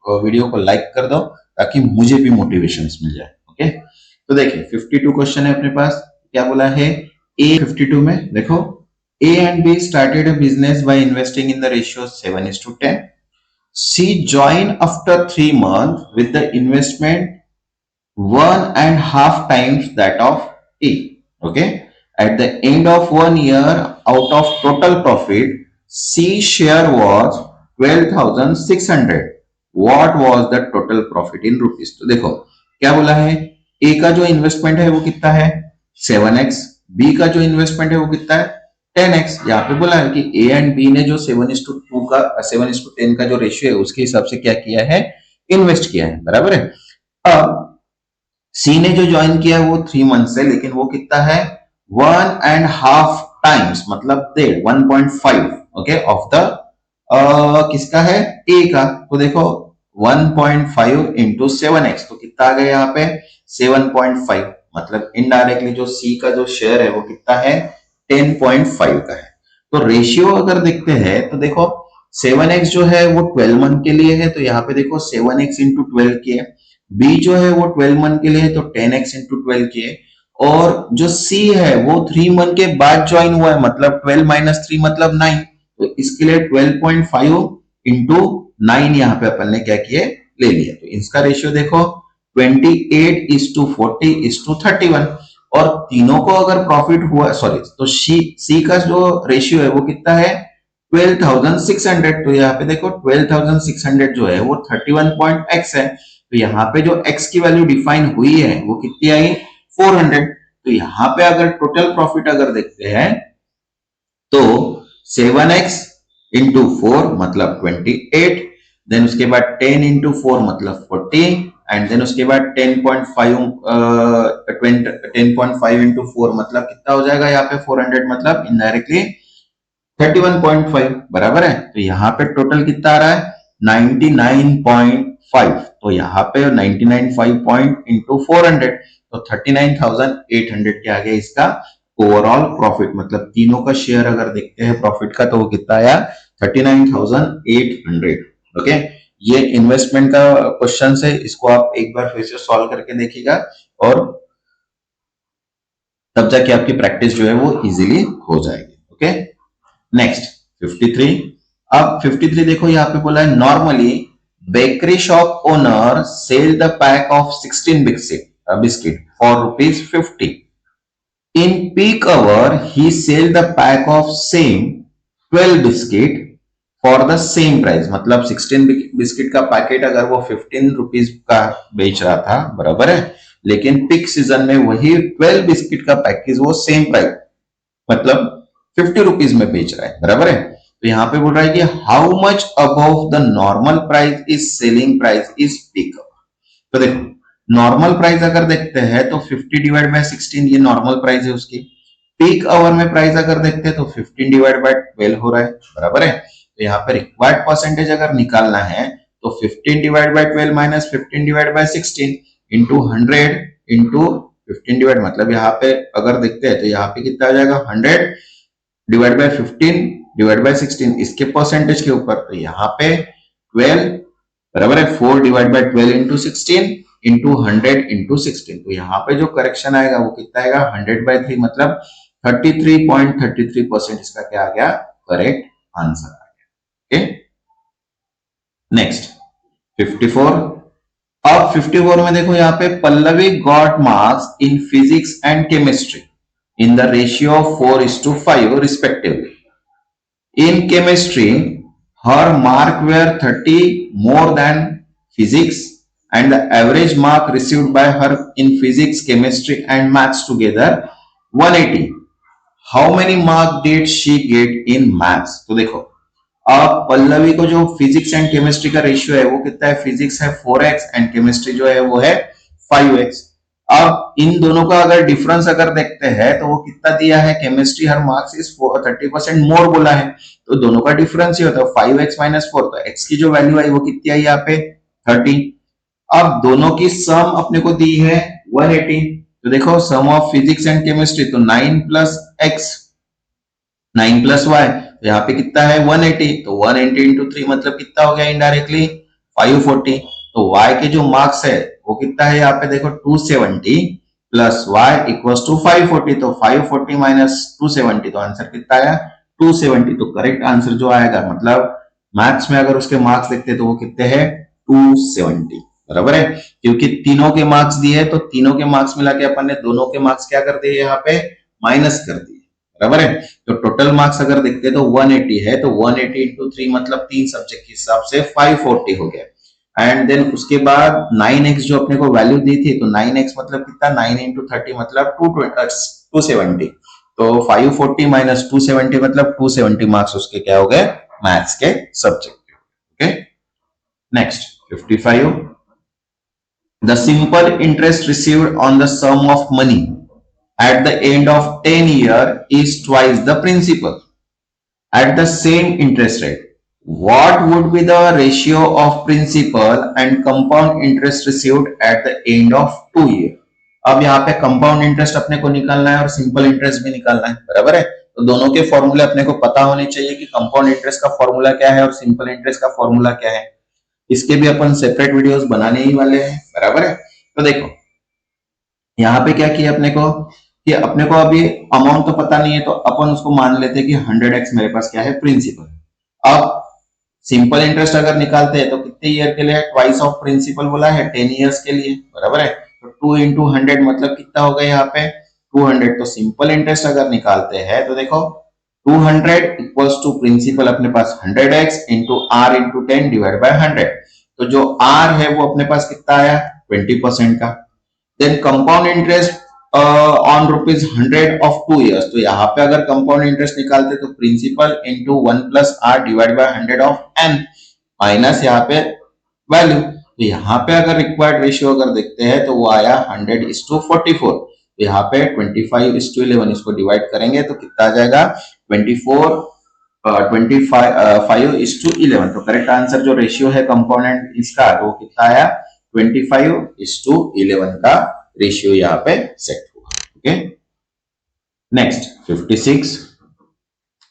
और वीडियो को लाइक कर दो, ताकि मुझे भी मोटिवेशन मिल जाए। ओके, तो देखिए 52 क्वेश्चन है अपने पास। क्या बोला है, ए 52 में देखो ए and be started a business by investing in the ratio 7:10। C joined after 3 months with the investment 1.5 times that of A. Okay. At the end of 1 year, out of total profit, C share was 12,600. What was the total profit in rupees? तो देखो क्या बोला है, A का जो investment है वो कितना है 7x, B का जो इन्वेस्टमेंट है वो कितना है 10x। यहाँ पे बोला है कि ए एंड बी ने जो 7:2 का 7:10 का जो रेशियो है उसके हिसाब से क्या किया है, इन्वेस्ट किया है, बराबर है। अब सी ने जो ज्वाइन किया है वो 3 मंथ से, लेकिन वो कितना है 1.5 टाइम्स मतलब 1.5 ओके ऑफ द किसका है ए का। तो देखो 1.5 इंटू 7x तो कितना आ गया यहाँ पे 7.5, मतलब इनडायरेक्टली जो सी का जो शेयर है वो कितना है 10.5 का है। तो रेशियो अगर देखते हैं तो देखो 7x जो है वो 12 मंथ के लिए है, तो यहाँ पे देखो 7x इंटू 12 की है। बी जो है वो 12 मंथ के लिए है, तो 10x इंटू 12 की है। और जो सी है वो 3 मंथ के बाद ज्वाइन हुआ है, मतलब 12 माइनस 3 मतलब 9, तो इसके लिए 12.5 इंटू 9 यहाँ पे अपन ने क्या किए, ले लिया। तो इसका रेशियो देखो 28:40:31, और तीनों को अगर प्रॉफिट हुआ, सॉरी, तो सी का जो रेशियो है वो कितना है 12,600, तो यहाँ पे देखो 12,600 जो है वो 31.x है, तो यहाँ पे जो x की वैल्यू डिफाइन हुई है वो कितनी आई 400। तो यहाँ पे अगर टोटल प्रॉफिट अगर देखते हैं तो 7x इंटू 4 मतलब 28, देन उसके बाद 10 इंटू 4 मतलब 40, एंड देन उसके बाद 10.5 इंटू 4 मतलब कितना हो जाएगा यहाँ पे 400, मतलब इनडायरेक्टली 31.5 बराबर है। तो यहाँ पे टोटल कितना आ रहा है 99.5, तो यहाँ पे 99.5 पॉइंट इंटू 400, तो 39,800 के आगे इसका ओवरऑल प्रॉफिट, मतलब तीनों का शेयर अगर देखते हैं प्रॉफिट का तो वो कितना आया 39,800। ओके, ये इन्वेस्टमेंट का क्वेश्चन है, इसको आप एक बार फिर से सॉल्व करके देखिएगा और तब जाके आपकी प्रैक्टिस जो है वो इजीली हो जाएगी। Okay, next 53। अब 53 देखो यहाँ पे बोला है normally bakery shop owner sell the pack of 16 biscuit for ₹50. In peak hour, he sell the pack of same 12 biscuit for the same price, मतलब 16 बिस्किट का पैकेट अगर वो 15 रुपीज का बेच रहा था, बराबर है, लेकिन पीक सीजन में वही 12 बिस्किट का पैकेज वो सेम प्राइस मतलब 50 रुपीज में बेच रहा है, बराबर है। तो यहाँ पे बोल रहा है कि how much above the normal price is selling price is peak hour. तो देखो नॉर्मल प्राइस अगर देखते हैं तो 50 डिवाइड बाय 16 ये नॉर्मल प्राइस है उसकी। पीक आवर में प्राइस अगर देखते हैं तो 15 डिवाइड बाय 12 हो रहा है, बराबर है। तो यहाँ पे रिक्वायर्ड परसेंटेज अगर निकालना है तो 15 divide bye 12 minus 15 divide bye 16 into 100 into 15 divide, मतलब यहाँ पे अगर देखते हैं तो यहाँ पे कितना आ जाएगा 100 डिवाइड बाय 15 डिवाइड बाय 16 इसके परसेंटेज के ऊपर, तो यहाँ पे 12 बराबर है 4 divide by 12 into 16 into 100 into 16, तो यहाँ पे जो करेक्शन आएगा वो कितना आएगा 100/3 मतलब 33.33% इसका क्या आ गया करेक्ट आंसर आ गया। Okay, next 54। अब 54 में देखो यहाँ पे Pallavi got marks in physics and chemistry in the ratio of 4:5 respectively. In chemistry, her mark were 30 more than physics, and the average mark received by her in physics, chemistry and maths together 180. How many mark did she get in maths? तो देखो अब पल्लवी को जो physics and chemistry का ratio है वो कितना है, फिजिक्स है 4x एंड केमिस्ट्री जो है वो है 5x। अब इन दोनों का अगर डिफरेंस अगर देखते हैं तो वो कितना दिया है, केमिस्ट्री हर मार्क्स इज 30% मोर बोला है, तो दोनों का डिफरेंस ही होता है 5x माइनस 4, तो x की जो वैल्यू आई वो कितनी आई यहाँ पे 30। अब दोनों की सम अपने को दी है 180, तो देखो सम ऑफ फिजिक्स एंड केमिस्ट्री तो 9 प्लस x 9 प्लस वाई, तो यहाँ पे कितना है 180, तो 180 इंटू 3 मतलब कितना हो गया इनडायरेक्टली 540। तो y के जो मार्क्स है वो कितना है यहाँ पे देखो 270 प्लस वाई इक्वल्स टू 540, तो 540 माइनस 270, तो आंसर कितना आया 270। तो करेक्ट आंसर जो आएगा, मतलब मैथ्स में अगर उसके मार्क्स देखते हैं तो वो कितने हैं 270, बराबर है। क्योंकि तीनों के मार्क्स दिए तो तीनों के मार्क्स मिला के अपन ने दोनों के मार्क्स क्या कर दिए यहाँ पे माइनस कर दिए, बराबर है। तो टोटल मार्क्स अगर देखते हैं तो 180 है, तो 180 इंटू 3 मतलब 3 सब्जेक्ट के हिसाब से 540 हो गया। एंड देन उसके बाद 9x जो अपने को वैल्यू दी थी, तो 9x मतलब कितना 9 इंटू 30 मतलब 270, तो 540 माइनस 270 मतलब 270 मार्क्स उसके क्या हो गए मैथ्स के सब्जेक्ट के। Okay, next 55। The simple interest received on the sum of money at the end of 10 years is twice the principal at the same interest rate. What would be the ratio of principal and compound interest received at the end of 2 years? अब यहाँ पे compound interest अपने को निकालना है और simple interest भी निकालना है, बराबर है। तो दोनों के फॉर्मूले अपने को पता होने चाहिए कि कंपाउंड इंटरेस्ट का फॉर्मूला क्या है और सिंपल इंटरेस्ट का फॉर्मूला क्या है। इसके भी अपन सेपरेट वीडियोस बनाने ही वाले हैं, बराबर है। तो देखो यहाँ पे क्या किया अपने को कि अपने को अभी अमाउंट तो पता नहीं है, तो अपन उसको मान लेते हैं कि 100x मेरे पास क्या है, प्रिंसिपल। अब सिंपल इंटरेस्ट अगर निकालते हैं तो कितने ईयर के लिए, ट्वाइस ऑफ प्रिंसिपल बोला है, 10 इयर्स के लिए, बराबर है। तो 2 इंटू 100 मतलब कितना होगा यहाँ पे 200। तो सिंपल इंटरेस्ट अगर निकालते हैं तो देखो 200 इक्वल्स टू प्रिंसिपल अपने पास 100x into R into 10 divide by 100। तो जो आर है वो अपने पास कितना आया 20% का। Then compound interest on rupees 100 of 2 years. तो यहाँ पे अगर कंपाउंड इंटरेस्ट निकालते तो principal into 1 plus R divide by 100 of N minus यहाँ पे वैल्यू। तो यहाँ पे अगर रिक्वायर्ड रेशियो अगर देखते हैं तो वो आया 100:44। तो यहाँ पे 25:11 इसको डिवाइड करेंगे तो कितना आ जाएगा 25:11। तो करेक्ट आंसर जो रेशियो है कंपोनेंट इसका वो कितना आया 25:11 का रेशियो यहाँ पे सेट हुआ। Okay, next 56।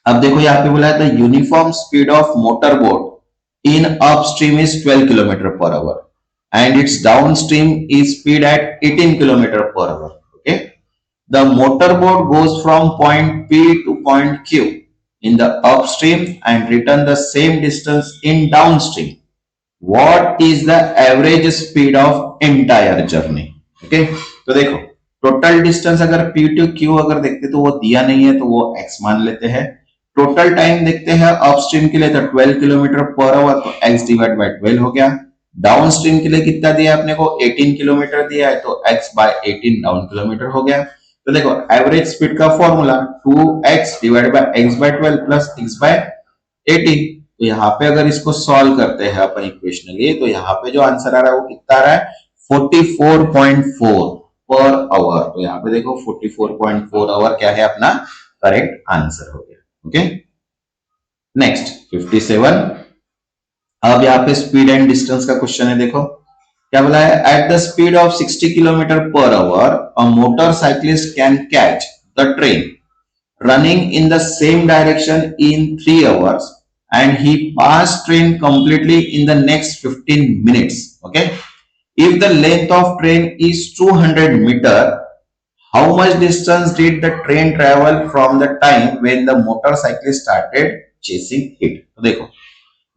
अब देखो यहाँ पे बोला है the uniform speed of motor boat in upstream is 12 kilometre per our and its downstream is speed at 18 kilometer per hour. Okay, the motorboat goes from point P to point Q in the upstream and return the same distance in downstream. What is the average speed of entire journey? Okay, तो देखो total distance अगर P to Q अगर देखते तो वो दिया नहीं है तो वो x मान लेते हैं। टोटल टाइम देखते हैं अपस्ट्रीम के लिए तो 12 किलोमीटर पर आवर, तो x डिवाइड बाय 12 हो गया। डाउन स्ट्रीम के लिए कितना दिया है अपने को 18 किलोमीटर दिया है, तो x बाय 18 डाउन किलोमीटर हो गया। तो देखो एवरेज स्पीड का formula 2x divide by x by 12 plus x by 18। तो यहाँ पे अगर इसको सॉल्व करते हैं अपन इक्वेशनली तो यहाँ पे जो आंसर आ रहा है वो कितना आ रहा है 44.4 पर आवर। तो यहाँ पे देखो 44.4 आवर क्या है अपना करेक्ट आंसर हो गया। Okay, next 57। अब यहाँ पे स्पीड एंड डिस्टेंस का क्वेश्चन है। देखो क्या बोला है at the speed of 60 kilometre per hour a motorcyclist can catch the train running in the same direction in 3 hours and he passed train completely in the next 15 minutes. Okay, if the length of train is 200 meter, how much distance did the train travel from the time when the motorcyclist started chasing it? तो देखो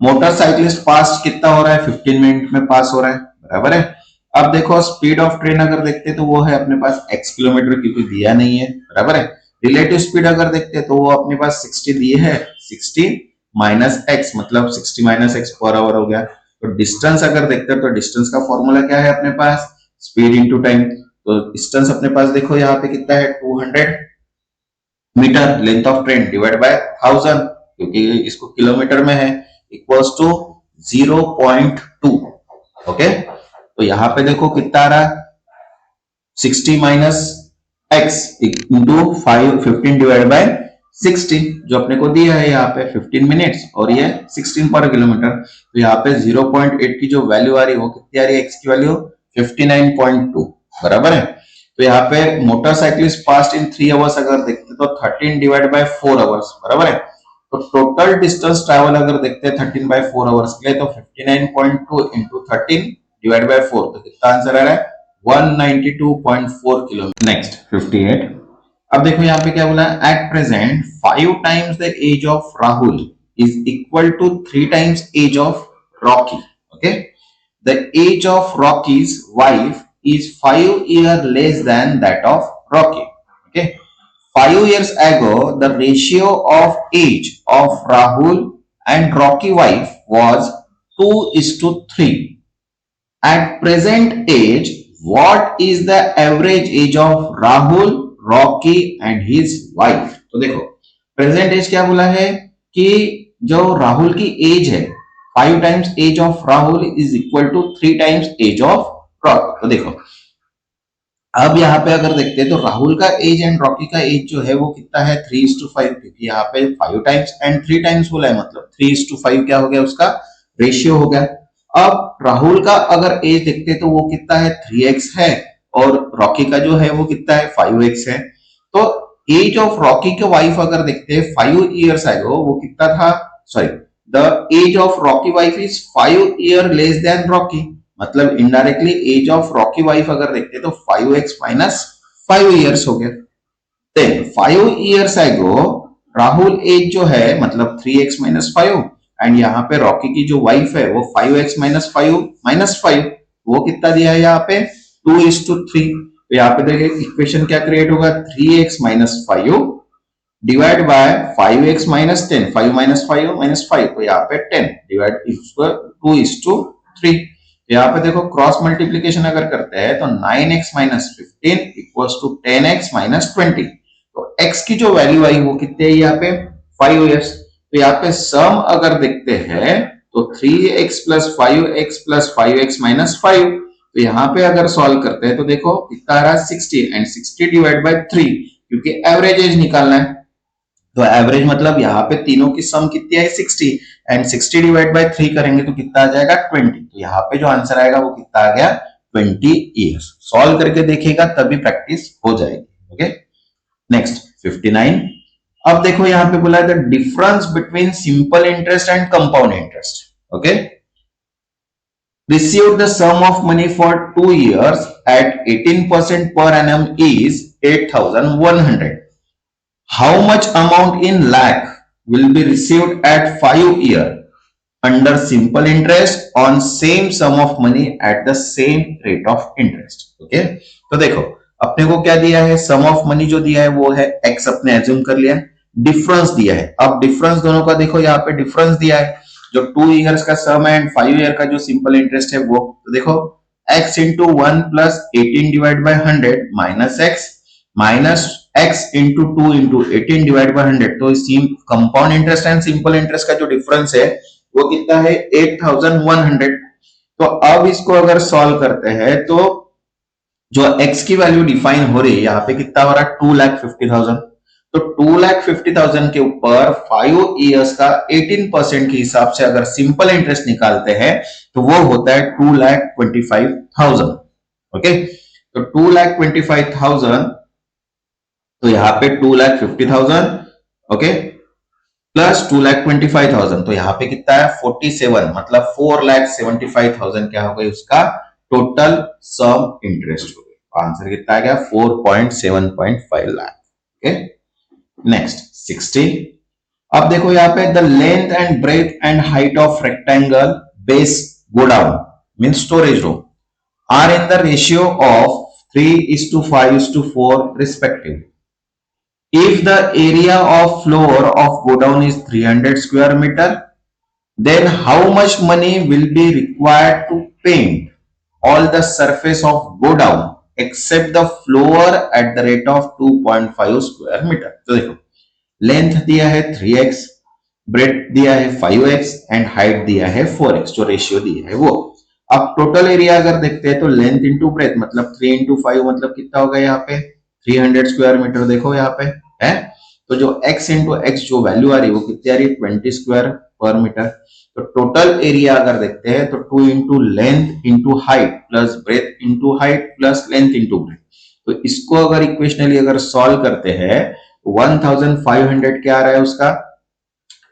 motorcyclist पास कितना हो रहा है 15 minute में पास हो रहा है, बराबर है। अब देखो स्पीड ऑफ ट्रेन अगर देखते तो वो है अपने पास x किलोमीटर क्योंकि दिया नहीं है, बराबर है। रिलेटिव स्पीड अगर देखते तो वो अपने पास 60 दिए है, 60 माइनस x मतलब 60 माइनस x पर आवर हो गया। तो डिस्टेंस अगर देखते तो डिस्टेंस का फॉर्मूला क्या है अपने पास स्पीड इंटू टाइम। तो डिस्टेंस अपने पास देखो यहाँ पे कितना है 200 metre, length of train divide by 1000 क्योंकि इसको किलोमीटर में है इक्वल्स टू 0.2। ओके, तो यहाँ पे देखो कितना आ रहा है 60 minus x into 15 divide bye 60 जो अपने को दिया है यहाँ पे 15 मिनट्स और ये 16 पर किलोमीटर। तो यहाँ पे 0.8 की जो वैल्यू आ रही है वो कितनी आ रही है x की वैल्यू 59.2, बराबर है। तो यहाँ पे मोटरसाइकिलिस्ट पास्ट इन 3 hours अगर देखते तो 13 डिवाइड बाय 4 hours, बराबर है। तो टोटल डिस्टेंस ट्रैवल अगर देखते हैं 13/4 आवर्स के लिए तो 59.2 इंटू 13 डिवाइड बाय 4 तो कितना आंसर आ रहा है 192.4 किलोमीटर। नेक्स्ट 58। अब देखो यहाँ पे क्या बोला है at present 5 times the age of Rahul is equal to 3 times age of Rocky. Okay, the age of Rocky's wife is 5 years less than that of Rocky. Okay, 5 years ago, the ratio of age of Rahul and Rocky wife was 2:3. At present age, what is the average age of Rahul, Rocky and his wife? तो देखो present as क्या बोला है कि जो राहुल की age है 5 times age of Rahul is equal to 3 times age of Rocky. तो देखो अब यहाँ पे अगर देखते हैं तो राहुल का एज एंड रॉकी का एज जो है वो कितना है 3:5 क्योंकि यहाँ पे 5 टाइम्स एंड 3 टाइम्स बोला है मतलब 3:5 क्या हो गया उसका रेशियो हो गया। अब राहुल का अगर एज देखते हैं तो वो कितना है 3x है और रॉकी का जो है वो कितना है 5x है। तो एज ऑफ रॉकी के वाइफ अगर देखते हैं 5 years ago वो कितना था, sorry, the age of Rocky wife is 5 year less than Rocky, मतलब indirectly age of Rocky wife अगर देखते हैं तो 5x माइनस 5 years हो गया। Then 5 years ago Rahul age जो है मतलब 3x माइनस 5, एंड यहाँ पे रॉकी की जो वाइफ है वो 5x माइनस 5 माइनस 5, वो कितना दिया है यहाँ पे 2:3। तो यहाँ पे देखिए इक्वेशन क्या क्रिएट होगा, 3x minus 5 divide by 5x minus 10, 5 minus 5 minus 5, तो यहाँ पे 10 डिवाइड 2:3। यहाँ पे देखो क्रॉस मल्टीप्लीकेशन अगर करते हैं तो 9x minus 15 equals to 10x minus 20। तो x की जो वैल्यू आई वो कितनी है यहाँ पे 5x। तो यहाँ पे सम अगर देखते हैं तो 3x plus 5x plus 5x minus 5। तो यहाँ पे अगर सॉल्व करते हैं तो देखो कितना आ रहा है 60, एंड 60 डिवाइड बाय 3, क्योंकि एवरेज एज निकालना है। तो एवरेज मतलब यहाँ पे तीनों की सम कितनी है 60, एंड 60 डिवाइड बाय 3 करेंगे तो कितना आ जाएगा 20। तो यहाँ पे जो आंसर आएगा वो कितना आ गया 20 years। सॉल्व करके देखिएगा तभी प्रैक्टिस हो जाएगी। Okay, next 59। अब देखो यहाँ पे बोला है the difference between simple interest and compound interest. Okay, received the sum of money for 2 years at 18% per annum is 8,100. How much amount in lakh will be received at 5 year under simple interest on same sum of money at the same rate of interest? Okay, तो देखो अपने को क्या दिया है, सम of money जो दिया है वो है x, अपने एज्यूम कर लिया, डिफरेंस दिया है। अब डिफरेंस दोनों का देखो, यहाँ पे डिफरेंस दिया है जो 2 years का सम है एंड 5 year का जो सिंपल इंटरेस्ट है वो। तो देखो x into 1 plus 18 divide by 100 minus x into 2 into 18 divide by 100। तो compound interest and simple interest का जो डिफरेंस है वो कितना है 8,100। तो अब इसको अगर सॉल्व करते हैं तो जो x की वैल्यू डिफाइन हो रही है यहाँ पे कितना हो रहा है 2,50,000। तो 2,50,000 के ऊपर 5 years का 18% के हिसाब से अगर सिंपल इंटरेस्ट निकालते हैं तो वो होता है 2,25,000। ओके, तो 2,25,000, तो यहाँ पे 2,50,000 ओके प्लस 2,25,000, तो यहाँ पे कितना है 47, मतलब 4,75,000 क्या हो गई उसका टोटल सम इंटरेस्ट हो गया। आंसर कितना आ गया 4.7.5 लाख। Okay, next 60। अब देखो यहाँ पे the length and breadth and height of rectangle base godown mean storage room are in the ratio of 3:5:4 respectively. If the area of floor of godown is 300 square meter, then how much money will be required to paint all the surface of godown except the floor at the rate of 2.5 square meter? तो देखो length दिया है 3x, breath दिया है 5x and height दिया है 4x, जो ratio दिया है वो। अब टोटल एरिया अगर देखते हैं तो लेंथ इंटू ब्रेथ मतलब 3 इंटू 5 मतलब कितना होगा यहाँ पे 300 स्क्वायर मीटर। देखो यहाँ पे है तो जो x इंटू एक्स जो वैल्यू आ रही है वो कितनी आ रही है 20 स्क्वायर पर मीटर। तो टोटल एरिया अगर देखते हैं तो 2 into length into height plus breadth into height plus length into breadth. तो इसको अगर इक्वेशनली अगर सॉल्व करते हैं 1,500 क्या आ रहा है उसका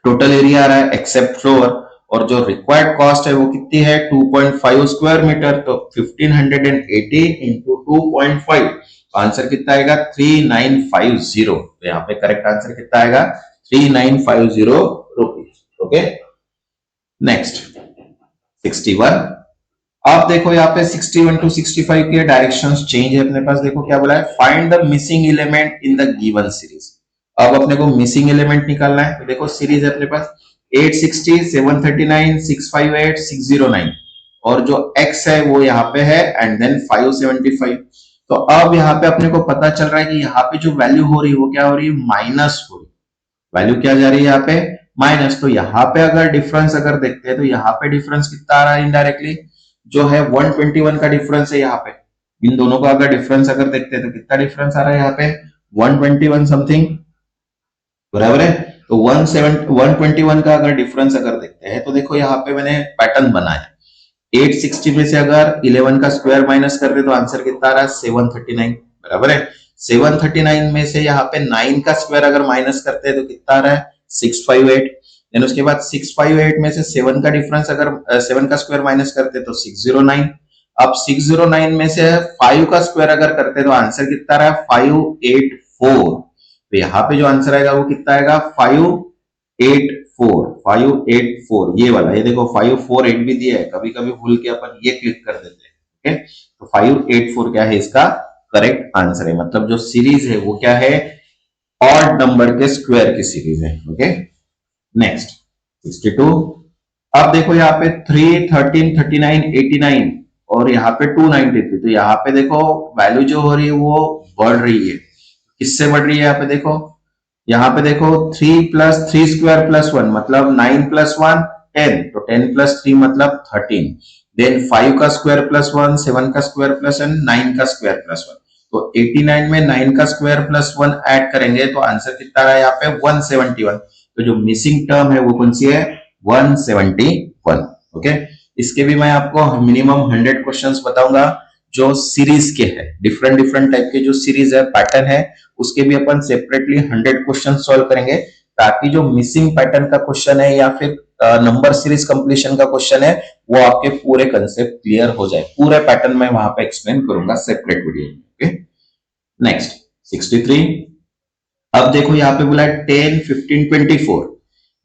टोटल एरिया आ रहा है एक्सेप्ट फ्लोर, और जो रिक्वायर्ड कॉस्ट है वो कितनी है 2.5 स्क्वायर मीटर। तो 1580 इंटू 2.5, आंसर कितना आएगा 3950। तो यहाँ पे करेक्ट आंसर कितना आएगा 3950 रुपीज। Okay, next 61। अब देखो यहाँ पे 61 टू 65 के डायरेक्शंस चेंज है अपने पास। देखो क्या बोला है find the missing element in the given series. अब अपने को मिसिंग एलिमेंट निकालना है। तो देखो सीरीज है अपने पास 860, 739, 658, 609, और जो x है वो यहाँ पे है एंड देन 575। तो अब यहाँ पे अपने को पता चल रहा है कि यहाँ पे जो वैल्यू हो रही है वो क्या हो रही है माइनस हो रही है। वैल्यू क्या जा रही है यहाँ पे माइनस। तो यहाँ पे अगर डिफरेंस अगर देखते हैं तो यहाँ पे डिफरेंस कितना आ रहा है इनडायरेक्टली जो है 121 का डिफरेंस है यहाँ पे। इन दोनों का अगर डिफरेंस अगर देखते हैं तो कितना डिफरेंस आ रहा है यहाँ पे 121 समथिंग, बराबर है। तो 121 का अगर डिफरेंस अगर देखते हैं तो देखो यहाँ पे मैंने पैटर्न बनाया 860 में से अगर 11 का स्क्वायर माइनस कर दे तो आंसर कितना आ रहा है 739, बराबर है। 739 में से यहाँ पे 9 का स्क्वायर अगर माइनस करते हैं तो कितना आ रहा है 658। देन उसके बाद 658 में से 7 का डिफरेंस अगर 7 का स्क्वायर माइनस करते तो 609। अब 609 में से 5 का स्क्वायर अगर करते तो आंसर कितना रहा है 584। तो यहाँ पे जो आंसर आएगा वो कितना आएगा 584। 584 ये वाला, ये देखो 548 भी दिया है, कभी कभी भूल के अपन ये क्लिक कर देते हैं। ओके, तो 584 क्या है इसका करेक्ट आंसर है। मतलब जो सीरीज है वो क्या है ऑड नंबर के स्क्वायर की सीरीज है। Okay, next 62। अब देखो यहाँ पे 3, 13, 39, 89 और यहाँ पे 293। तो यहाँ पे देखो वैल्यू जो हो रही है वो बढ़ रही है। किससे बढ़ रही है यहाँ पे देखो, यहाँ पे देखो 3 प्लस 3 स्क्वायर प्लस 1 मतलब 9 प्लस 1 10, तो 10 प्लस 3 मतलब 13। देन 5 का स्क्वायर प्लस 1, 7 का स्क्वायर प्लस 1, 9 का स्क्वायर प्लस 1। तो 89 में 9 का स्क्वायर प्लस 1 ऐड करेंगे तो आंसर कितना रहा है यहाँ पे 171। तो जो मिसिंग टर्म है वो कौन सी है 171। ओके, इसके भी मैं आपको मिनिमम 100 क्वेश्चंस बताऊंगा जो सीरीज के हैं, डिफरेंट डिफरेंट टाइप के जो सीरीज है पैटर्न है उसके भी अपन सेपरेटली 100 क्वेश्चन सॉल्व करेंगे, ताकि जो मिसिंग पैटर्न का क्वेश्चन है या फिर नंबर सीरीज कंप्लीशन का क्वेश्चन है वो आपके पूरे कंसेप्ट क्लियर हो जाए। पूरे पैटर्न में वहां पे एक्सप्लेन करूंगा सेपरेट वीडियो में। Okay, next 63। अब देखो यहाँ पे बोला है 10, 15, 24।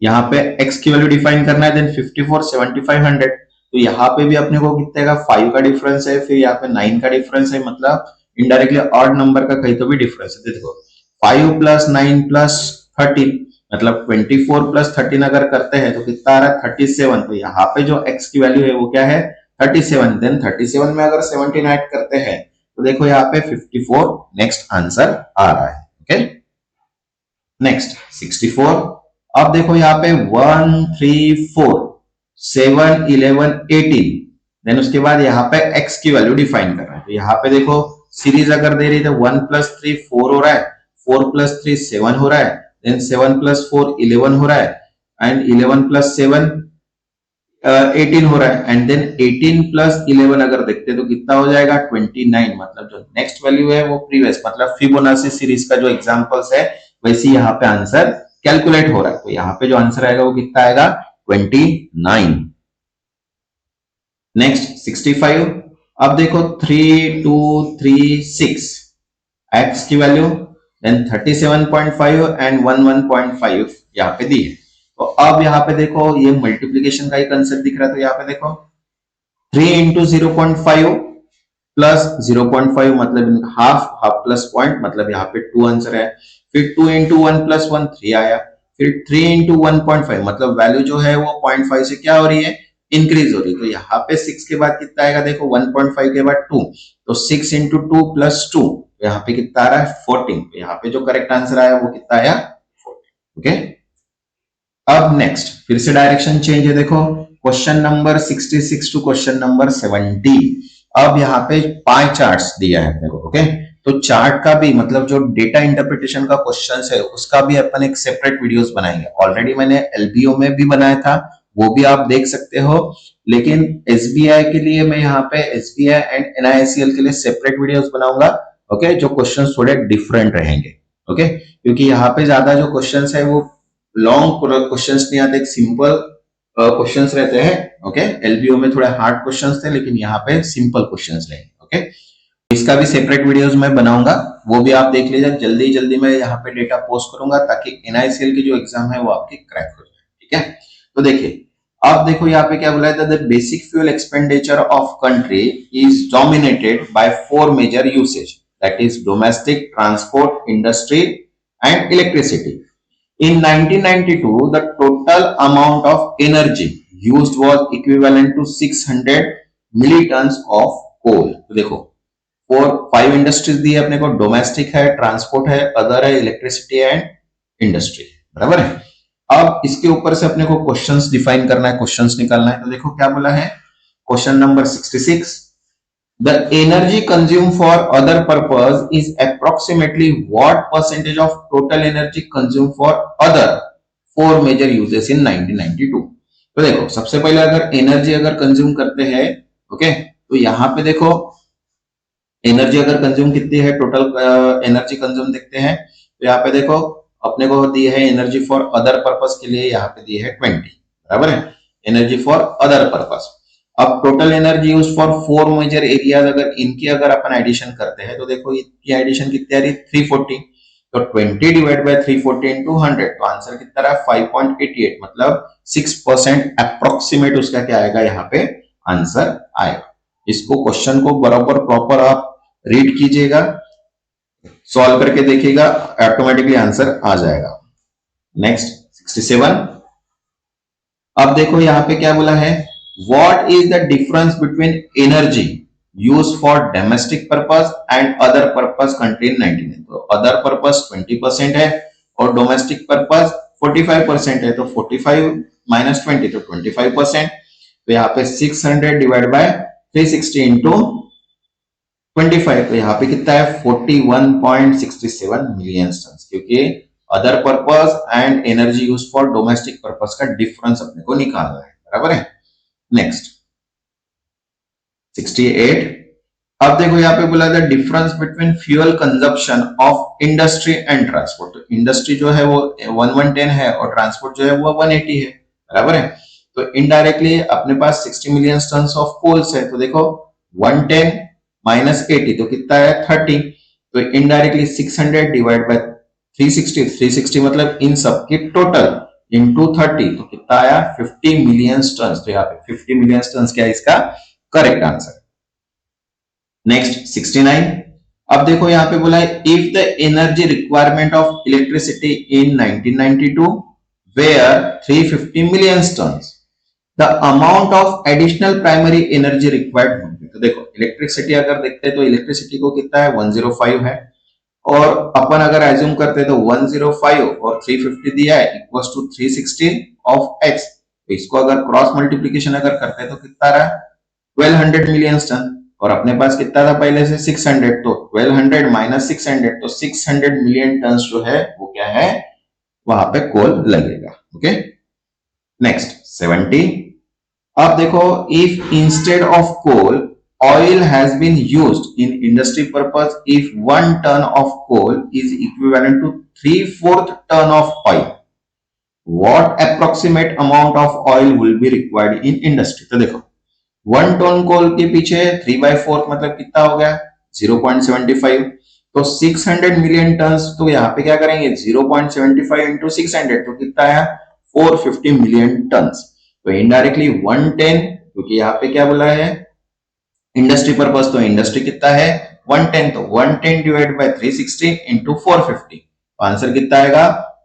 यहाँ पे x की वैल्यू डिफाइन करना है, देन 54, 75, 100। तो यहाँ पे भी अपने को कितने का 5 का डिफरेंस है, फिर यहाँ पे 9 का डिफरेंस है, मतलब इनडायरेक्टली ऑड नंबर का कहीं तो भी डिफरेंस है। देखो 5 प्लस 9 प्लस 13 मतलब 24 प्लस 13 अगर करते हैं तो कितना आ रहा है 37। तो यहाँ पे जो x की वैल्यू है वो क्या है 37। देन 37 में अगर 17 ऐड करते हैं तो देखो यहाँ पे 54 नेक्स्ट आंसर आ रहा है। Okay, next 64। अब देखो यहाँ पे 1, 3, 4, 7, 11, 18। देन उसके बाद यहाँ पे x की वैल्यू डिफाइन कर रहा है। तो यहाँ पे देखो सीरीज अगर दे रही है तो 1 प्लस 3 4 हो रहा है, 4 प्लस 3 7 हो रहा है, देन 7 प्लस 4 11 हो रहा है, एंड 11 प्लस 7 18 हो रहा है, एंड देन 18 प्लस 11 अगर देखते तो कितना हो जाएगा 29। मतलब जो नेक्स्ट वैल्यू है वो प्रीवियस मतलब फिबोनाची सीरीज का जो एग्जांपल्स है वैसे यहाँ पे आंसर कैलकुलेट हो रहा है। तो यहाँ पे जो आंसर आएगा वो कितना आएगा 29। नेक्स्ट 65। अब देखो 3, 2, 3, 6 x की वैल्यू, देन 37.5 एंड 11.5 यहाँ पे दी है। तो अब यहाँ पे देखो ये मल्टीप्लीकेशन का ही कंसेप्ट दिख रहा है। तो यहाँ पे देखो 3 इंटू 0.5 प्लस 0.5 मतलब हाफ, हाफ प्लस पॉइंट मतलब यहाँ पे 2 आंसर है। फिर 2 इंटू 1 प्लस 1 3 आया, फिर 3 इंटू 1.5 मतलब वैल्यू जो है वो 0.5 से क्या हो रही है इंक्रीज हो रही है। तो यहाँ पे 6 के बाद कितना आएगा देखो 1.5 के बाद 2, तो 6 इंटू 2 प्लस 2 यहाँ पे कितना आ रहा है 14। तो यहाँ पे जो करेक्ट आंसर आया वो कितना आया 14। ओके, अब नेक्स्ट फिर से डायरेक्शन चेंज है। देखो question number 66 to question number 70। अब यहाँ पे 5 चार्ट्स दिया है अपने को। ओके, तो चार्ट का भी मतलब जो डेटा इंटरप्रिटेशन का क्वेश्चन है उसका भी अपन एक सेपरेट वीडियोस बनाएंगे। ऑलरेडी मैंने एलबीओ में भी बनाया था, वो भी आप देख सकते हो, लेकिन एसबीआई के लिए मैं यहाँ पे एसबीआई एंड एनआईएससीएल के लिए सेपरेट वीडियोस बनाऊंगा। ओके, जो क्वेश्चन थोड़े डिफरेंट रहेंगे। ओके, क्योंकि यहाँ पे ज्यादा जो क्वेश्चन है वो लॉन्ग क्वेश्चंस नहीं आते, सिंपल क्वेश्चंस रहते हैं। ओके, एलबीओ में थोड़े हार्ड क्वेश्चंस थे लेकिन यहाँ पे सिंपल क्वेश्चंस रहेंगे। ओके, इसका भी सेपरेट वीडियोस मैं बनाऊंगा, वो भी आप देख लीजिए। जल्दी जल्दी मैं यहाँ पे डेटा पोस्ट करूंगा ताकि एनआईसीएल की जो एग्जाम है वो आपकी क्रैक हो जाए। ठीक है, तो देखिए अब देखो यहाँ पे क्या बोला है, the basic fuel expenditure of country is dominated by 4 major usage, that is domestic, transport, industry and electricity. In 1992, the total amount of energy used was equivalent to 600 million tons of coal. तो देखो 5 industries दी है अपने को, domestic है, transport है, other है, electricity and industry, बराबर है। अब इसके ऊपर से अपने को क्वेश्चंस डिफाइन करना है, क्वेश्चंस निकालना है। तो देखो क्या बोला है question number 66, the energy consumed for other purpose is approximately what percentage of total energy consumed for other 4 major uses in 1992. तो देखो सबसे पहले अगर एनर्जी अगर कंज्यूम करते हैं, ओके, तो यहां पे देखो एनर्जी अगर कंज्यूम कितनी है, टोटल एनर्जी कंज्यूम देखते हैं तो यहाँ पे देखो अपने को दी है एनर्जी फॉर अदर पर्पस के लिए, यहाँ पे दी है 20, बराबर है, एनर्जी फॉर अदर पर्पस। अब total energy use for 4 major areas, अगर इनकी अगर अपन एडिशन करते हैं तो देखो इनकी एडिशन कितनी आ रही है 340, तो 20 डिवाइड बाय 340 इंटू 100, तो आंसर कितना रहा 5.88, मतलब 6% अप्रोक्सीमेट उसका क्या आएगा यहाँ पे आंसर आएगा। इसको क्वेश्चन को बराबर प्रॉपर आप रीड कीजिएगा, सॉल्व करके देखिएगा, ऑटोमेटिकली आंसर आ जाएगा। नेक्स्ट 67, अब देखो यहाँ पे क्या बोला है, what is the difference between energy use for domestic purpose and other purpose contain 99, तो अदर पर्पस 20% है और डोमेस्टिक पर्पस 45% है, तो 45 माइनस 20 तो 25%, तो यहाँ पे 600 डिवाइड बाय 360 इंटू 25, तो यहाँ पे कितना है 41.67 मिलियन टन, क्योंकि other purpose and energy use for domestic purpose का डिफरेंस अपने को निकालना है, बराबर है। नेक्स्ट 68, अब देखो यहाँ पे बोला था difference between fuel consumption of industry and transport, तो इंडस्ट्री जो है वो 1110 है और ट्रांसपोर्ट जो है वो 180 है, बराबर है। तो इनडायरेक्टली अपने पास 60 मिलियन टन ऑफ कोल्स है, तो देखो 110 माइनस 80 तो कितना है 30, तो इनडायरेक्टली 600 डिवाइड बाय 360, 360 मतलब इन सब की टोटल इंटू 30, तो कितना आया 50 मिलियन टन, तो यहाँ पे 50 मिलियन टन क्या है इसका करेक्ट आंसर। नेक्स्ट 69, अब देखो यहाँ पे बोला है if the energy requirement of electricity in 1992 were 350 million tons, the amount of additional primary energy required होगी, तो देखो इलेक्ट्रिसिटी अगर देखते हैं तो इलेक्ट्रिसिटी को कितना है 105 है, और अपन अगर एज्यूम करते हैं तो 105 और 350 दिया है इक्वल्स टू 360 ऑफ एक्स, तो इसको अगर क्रॉस मल्टीप्लीकेशन अगर करते हैं तो कितना रहा 1200 मिलियन टन, और अपने पास कितना था पहले से 600, तो 1200 माइनस 600 तो 600 मिलियन टन जो है वो क्या है वहां पे कोल लगेगा। ओके नेक्स्ट 70, अब देखो if instead of coal oil has been used in industry purpose, if 1 ton of coal is equivalent to 3/4 ton of oil, what approximate amount of oil will be required in industry, तो देखो 1 ton coal के पीछे 3/4 मतलब कितना हो गया 0.75, तो 600 million ton, तो यहाँ पे क्या करेंगे 0.75 इंटू 600 तो कितना आया 450 मिलियन टन, तो इनडायरेक्टली 110, क्योंकि यहाँ पे क्या बोला है इंडस्ट्री पर्पस, तो इंडस्ट्री कितना है 110, तो 110 डिवाइड बाय 360 इंटू 450, तो आंसर कितना आएगा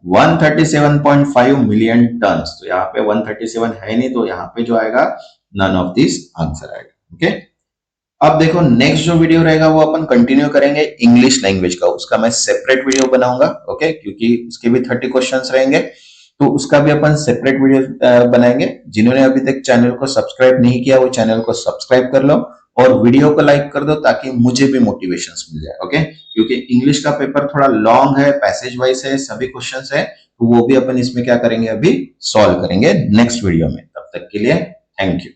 137.5 मिलियन टन, तो यहाँ पे 137 है नहीं, तो यहाँ पे जो आएगा नन ऑफ दिस आंसर आएगा। ओके अब देखो नेक्स्ट जो वीडियो रहेगा वो अपन कंटिन्यू करेंगे इंग्लिश लैंग्वेज का, उसका मैं सेपरेट वीडियो बनाऊंगा, ओके क्योंकि उसके भी 30 क्वेश्चंस रहेंगे, तो उसका भी अपन सेपरेट वीडियो बनाएंगे। जिन्होंने अभी तक चैनल को सब्सक्राइब नहीं किया वो चैनल को सब्सक्राइब कर लो और वीडियो को लाइक कर दो ताकि मुझे भी मोटिवेशंस मिल जाए। ओके क्योंकि इंग्लिश का पेपर थोड़ा लॉन्ग है, पैसेज वाइज है, सभी क्वेश्चंस है, तो वो भी अपन इसमें क्या करेंगे अभी सॉल्व करेंगे नेक्स्ट वीडियो में। तब तक के लिए थैंक यू।